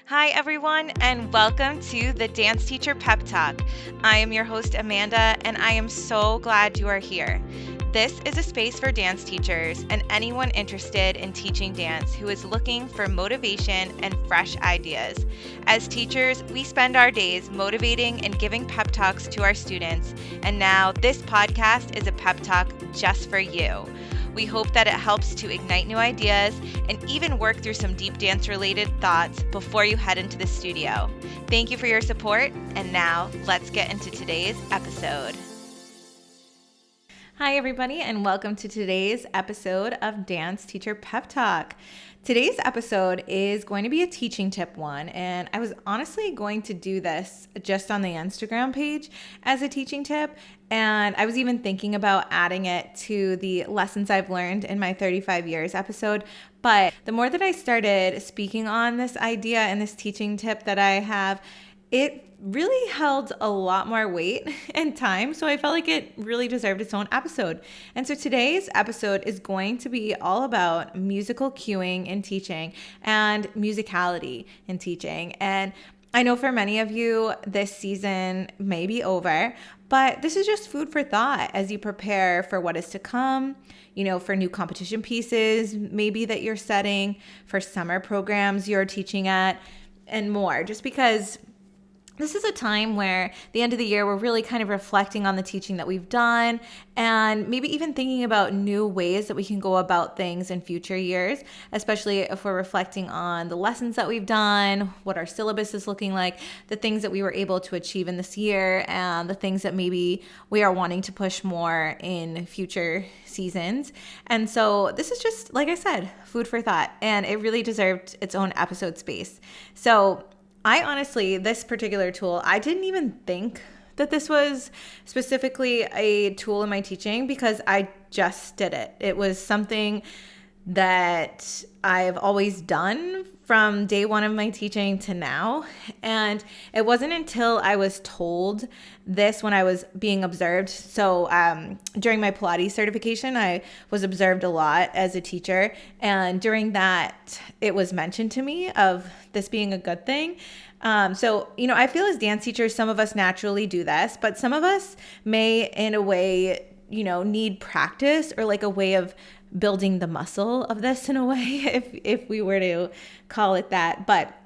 Hi, everyone, and welcome to the Dance Teacher Pep Talk. I am your host, Amanda, and I am so glad you are here. This is a space for dance teachers and anyone interested in teaching dance who is looking for motivation and fresh ideas. As teachers, we spend our days motivating and giving pep talks to our students, and now this podcast is a pep talk just for you. We hope that it helps to ignite new ideas and even work through some deep dance-related thoughts before you head into the studio. Thank you for your support, and now let's get into today's episode. Hi, everybody, and welcome to today's episode of Dance Teacher Pep Talk. Today's episode is going to be a teaching tip one, and I was honestly going to do this just on the Instagram page as a teaching tip, and I was even thinking about adding it to the lessons I've learned in my 35 years episode. But the more that I started speaking on this idea and this teaching tip that I have, it really held a lot more weight and time, so I felt like it really deserved its own episode. And so today's episode is going to be all about musical cueing in teaching and musicality in teaching. And I know for many of you, this season may be over, but this is just food for thought as you prepare for what is to come, for new competition pieces, maybe that you're setting, for summer programs you're teaching at, and more. Just because this is a time where the end of the year, we're really kind of reflecting on the teaching that we've done and maybe even thinking about new ways that we can go about things in future years, especially if we're reflecting on the lessons that we've done, what our syllabus is looking like, the things that we were able to achieve in this year, and the things that maybe we are wanting to push more in future seasons. And so this is just, like I said, food for thought, and it really deserved its own episode space. So I honestly, this particular tool, I didn't even think that this was specifically a tool in my teaching because I just did it. It was something that I've always done from day one of my teaching to now. And it wasn't until I was told this when I was being observed. So during my Pilates certification, I was observed a lot as a teacher. And during that, it was mentioned to me of this being a good thing. So I feel as dance teachers, some of us naturally do this, but some of us may in a way, need practice or like a way of building the muscle of this in a way, if we were to call it that. But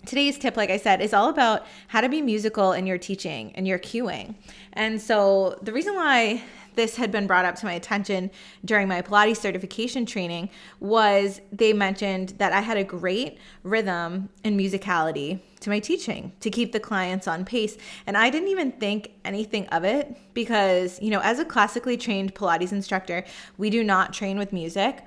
today's tip, like I said, is all about how to be musical in your teaching and your cueing. And so the reason why this had been brought up to my attention during my Pilates certification training was they mentioned that I had a great rhythm and musicality to my teaching to keep the clients on pace. And I didn't even think anything of it because, as a classically trained Pilates instructor, we do not train with music.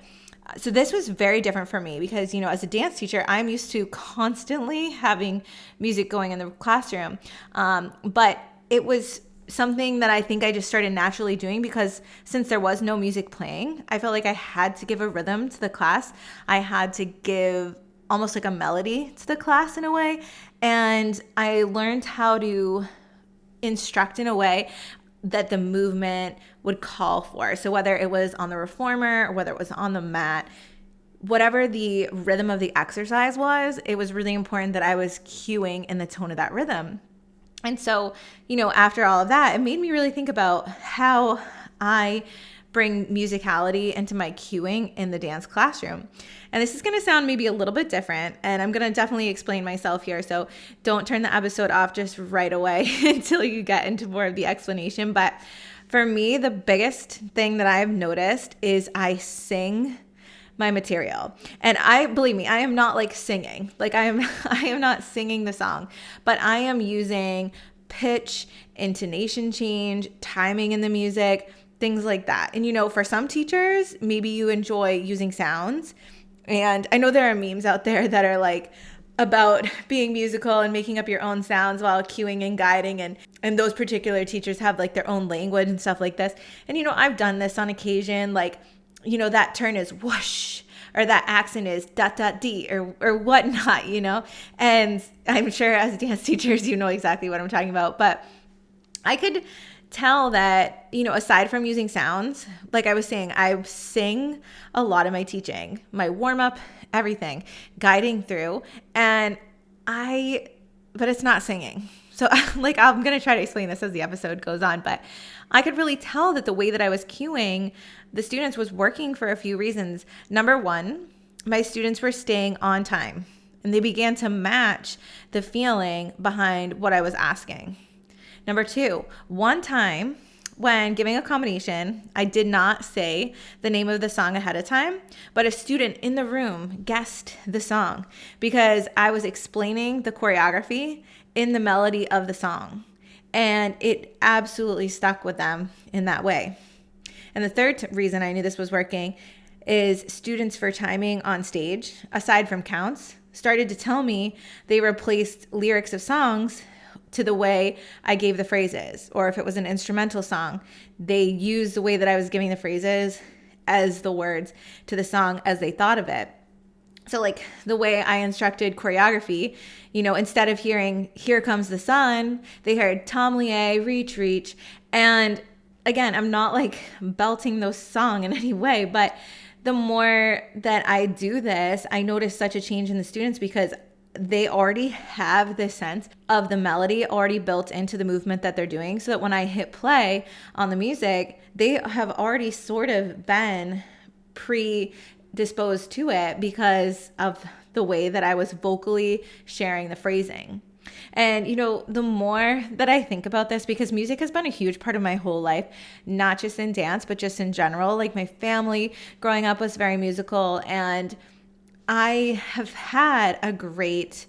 So this was very different for me because, as a dance teacher, I'm used to constantly having music going in the classroom. But it was something that I think I just started naturally doing because since there was no music playing, I felt like I had to give a rhythm to the class. I had to give almost like a melody to the class in a way. And I learned how to instruct in a way that the movement would call for. So whether it was on the reformer or whether it was on the mat, whatever the rhythm of the exercise was, it was really important that I was cueing in the tone of that rhythm. And so, after all of that, it made me really think about how I bring musicality into my cueing in the dance classroom. And this is going to sound maybe a little bit different, and I'm going to definitely explain myself here. So don't turn the episode off just right away until you get into more of the explanation. But for me, the biggest thing that I've noticed is I sing my material. And believe me, I am not like singing. Like I am not singing the song, but I am using pitch, intonation change, timing in the music, things like that. And for some teachers, maybe you enjoy using sounds. And I know there are memes out there that are like about being musical and making up your own sounds while cueing and guiding. And those particular teachers have like their own language and stuff like this. And, I've done this on occasion, like, that turn is whoosh, or that accent is dot dot dee, or whatnot, and I'm sure as dance teachers, you know exactly what I'm talking about. But I could tell that, aside from using sounds, like I was saying, I sing a lot of my teaching, my warm up, everything, guiding through. And but it's not singing. So like, I'm going to try to explain this as the episode goes on, but I could really tell that the way that I was cueing the students was working for a few reasons. Number one, my students were staying on time and they began to match the feeling behind what I was asking. Number two, one time when giving a combination, I did not say the name of the song ahead of time, but a student in the room guessed the song because I was explaining the choreography in the melody of the song. And it absolutely stuck with them in that way. And the third reason I knew this was working is students for timing on stage, aside from counts, started to tell me they replaced lyrics of songs to the way I gave the phrases. Or if it was an instrumental song, they used the way that I was giving the phrases as the words to the song as they thought of it. So like the way I instructed choreography, instead of hearing "Here Comes the Sun," they heard "Tom Lié, Reach, Reach." And again, I'm not like belting those songs in any way, but the more that I do this, I notice such a change in the students because they already have this sense of the melody already built into the movement that they're doing, so that when I hit play on the music, they have already sort of been predisposed to it because of the way that I was vocally sharing the phrasing. And, the more that I think about this, because music has been a huge part of my whole life, not just in dance, but just in general, like my family growing up was very musical, and I have had a great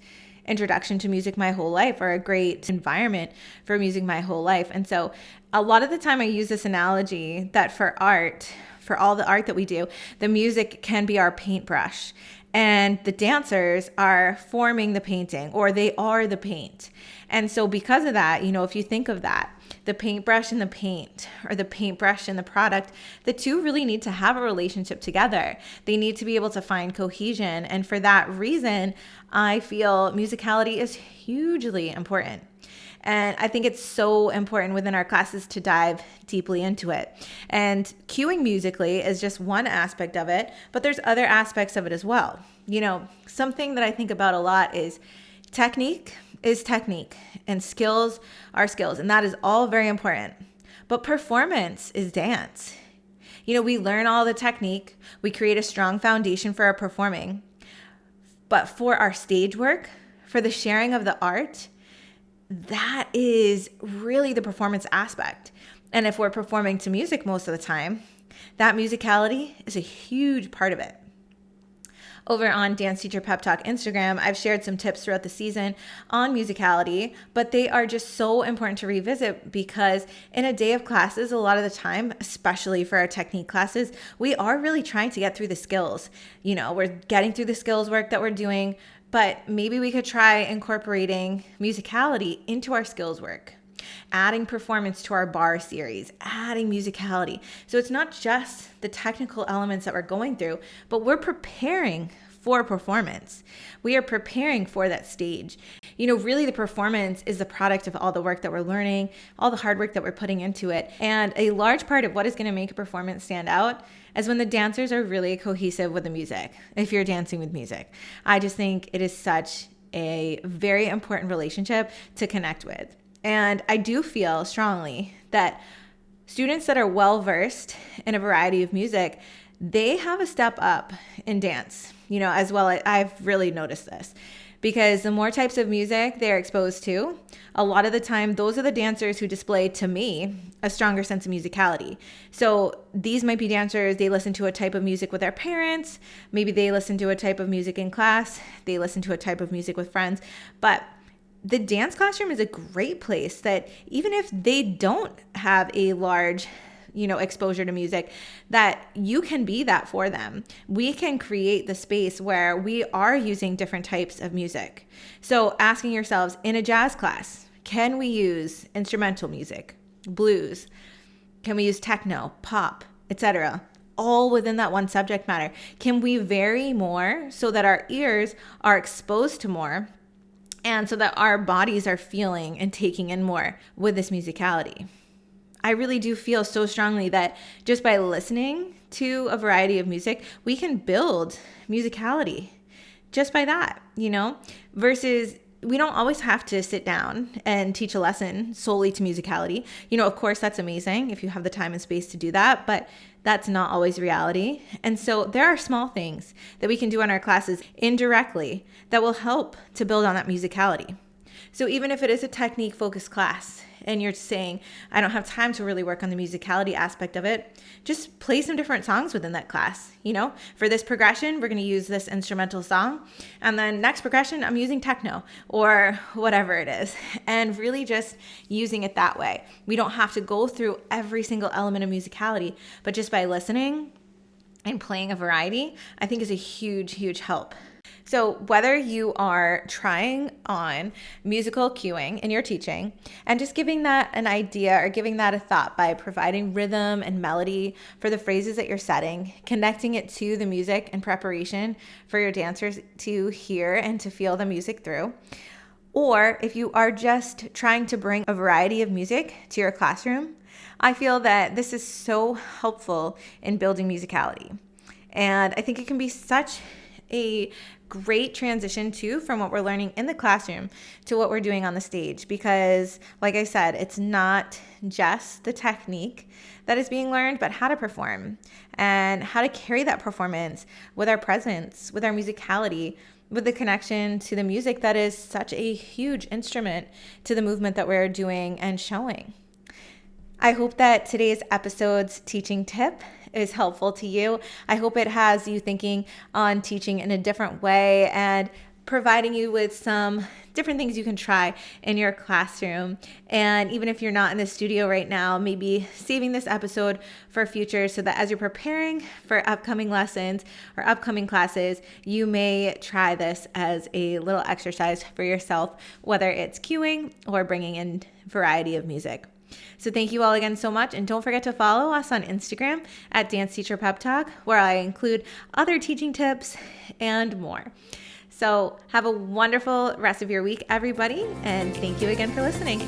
introduction to music my whole life, or a great environment for music my whole life. And so a lot of the time I use this analogy that for art, for all the art that we do, the music can be our paintbrush. And the dancers are forming the painting, or they are the paint. And so because of that, if you think of that, the paintbrush and the paint, or the paintbrush and the product, the two really need to have a relationship together. They need to be able to find cohesion. And for that reason, I feel musicality is hugely important. And I think it's so important within our classes to dive deeply into it. And cueing musically is just one aspect of it, but there's other aspects of it as well. Something that I think about a lot is technique is technique and skills are skills. And that is all very important. But performance is dance. We learn all the technique. We create a strong foundation for our performing. But for our stage work, for the sharing of the art, that is really the performance aspect. And if we're performing to music most of the time, that musicality is a huge part of it. Over on Dance Teacher Pep Talk Instagram, I've shared some tips throughout the season on musicality, but they are just so important to revisit because in a day of classes, a lot of the time, especially for our technique classes, we are really trying to get through the skills. We're getting through the skills work that we're doing, but maybe we could try incorporating musicality into our skills work, adding performance to our bar series, adding musicality. So it's not just the technical elements that we're going through, but we're preparing for performance. We are preparing for that stage. Really the performance is the product of all the work that we're learning, all the hard work that we're putting into it. And a large part of what is going to make a performance stand out is when the dancers are really cohesive with the music, if you're dancing with music. I just think it is such a very important relationship to connect with. And I do feel strongly that students that are well-versed in a variety of music, they have a step up in dance, as well. I've really noticed this because the more types of music they're exposed to, a lot of the time, those are the dancers who display, to me, a stronger sense of musicality. So these might be dancers, they listen to a type of music with their parents. Maybe they listen to a type of music in class. They listen to a type of music with friends. But the dance classroom is a great place that even if they don't have a large exposure to music, that you can be that for them. We can create the space where we are using different types of music. So asking yourselves, in a jazz class, can we use instrumental music, blues? Can we use techno, pop, etc.? All within that one subject matter. Can we vary more so that our ears are exposed to more and so that our bodies are feeling and taking in more with this musicality? I really do feel so strongly that just by listening to a variety of music, we can build musicality just by that, versus we don't always have to sit down and teach a lesson solely to musicality. Of course, that's amazing if you have the time and space to do that, but that's not always reality. And so there are small things that we can do in our classes indirectly that will help to build on that musicality. So even if it is a technique focused class and you're saying, I don't have time to really work on the musicality aspect of it, just play some different songs within that class. For this progression, we're going to use this instrumental song. And then next progression, I'm using techno or whatever it is. And really just using it that way. We don't have to go through every single element of musicality, but just by listening and playing a variety, I think is a huge, huge help. So whether you are trying on musical cueing in your teaching and just giving that an idea or giving that a thought by providing rhythm and melody for the phrases that you're setting, connecting it to the music and preparation for your dancers to hear and to feel the music through, or if you are just trying to bring a variety of music to your classroom, I feel that this is so helpful in building musicality. And I think it can be such a great transition too from what we're learning in the classroom to what we're doing on the stage, because like I said, it's not just the technique that is being learned, but how to perform and how to carry that performance with our presence, with our musicality, with the connection to the music that is such a huge instrument to the movement that we're doing and showing. I hope that today's episode's teaching tip is helpful to you. I hope it has you thinking on teaching in a different way and providing you with some different things you can try in your classroom. And even if you're not in the studio right now, maybe saving this episode for future so that as you're preparing for upcoming lessons or upcoming classes, you may try this as a little exercise for yourself, whether it's cueing or bringing in variety of music. So thank you all again so much. And don't forget to follow us on Instagram at Dance Teacher Pep Talk, where I include other teaching tips and more. So have a wonderful rest of your week, everybody. And thank you again for listening.